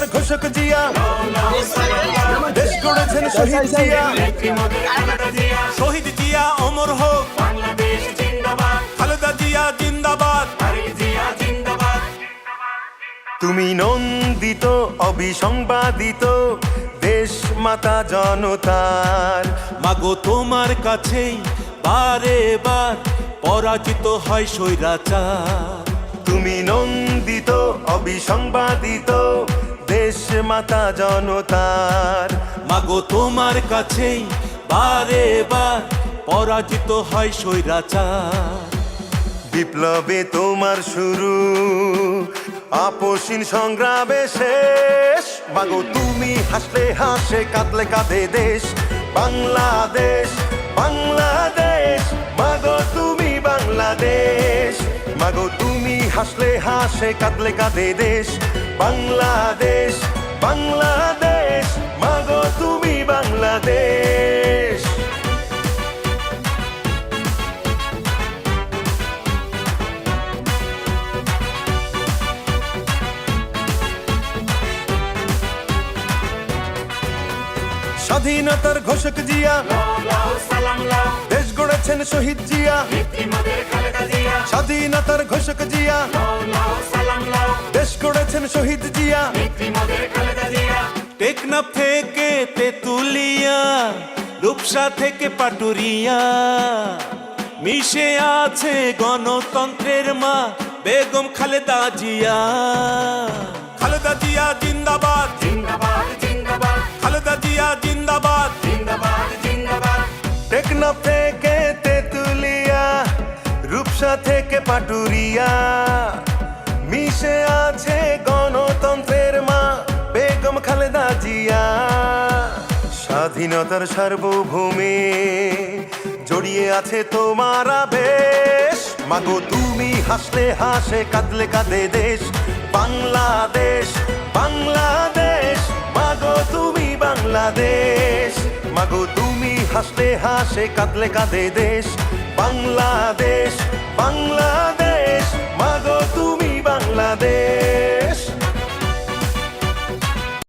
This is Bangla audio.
স্বাধীনতার ঘোষক জিয়া, দেশ গড়েছেন শহীদ জিয়া। শহীদ জিয়া অমর হোক, খালেদা জিয়া জিন্দাবাদ। তুমি নন্দিত অবিসংবাদিত দেশ মাতা জনতার, মাগো তোমার কাছেই বারে বার পরাজিত হয় স্বৈরাচার। তুমি নন্দিত অবিসংবাদিত দেশ মাতা জনতার, মাগো তোমার কাছেই বারে বার পরাজিত হয় স্বৈরাচার। বিপ্লবে তোমার শুরু, আপসীন সংগ্রামে শেষ, মাগো তুমি হাসলে হাসে কাঁদলে কাঁদে দেশ বাংলাদেশ। বাংলাদেশ মাগো তুমি বাংলাদেশ, মাগো তুমি হাসলে হাসে কাঁদলে কাঁদে দেশ বাংলাদেশ। বাংলাদেশ মাগো তুমি বাংলাদেশ। স্বাধীনতার ঘোষক জিয়া, দেশ গড়েছেন শহীদ জিয়া। স্বাধীনতার ঘোষক জিয়া, দেশ গড়েছেন শহীদ জিয়া। টেকনাফ থেকে তেতুলিয়া, রূপসা থেকে পাটুরিয়া, মিশে আছে গণতন্ত্রের মা বেগম খালেদা জিয়া। খালেদা জিয়া জিন্দাবাদ, খালেদা জিয়া জিন্দাবাদ। টেকনাফ থেকে তেতুলিয়া, রূপসা থেকে পাটুরিয়া, মিশে আছে গণতন্ত্রের মা বেগম খালেদা জিয়া। স্বাধীনতার সার্বভৌমে জড়িয়ে আছে তোমার আবেশ, মাগো তুমি হাসলে হাসে কাঁদলে কাঁদে দেশ বাংলাদেশ। বাংলাদেশ মাগো তুমি বাংলাদেশ, মাগো তুমি হাসলে হাসে কাঁদলে কাঁদে দেশ বাংলাদেশ। বাংলাদেশ মাগো তুমি বাংলাদেশ।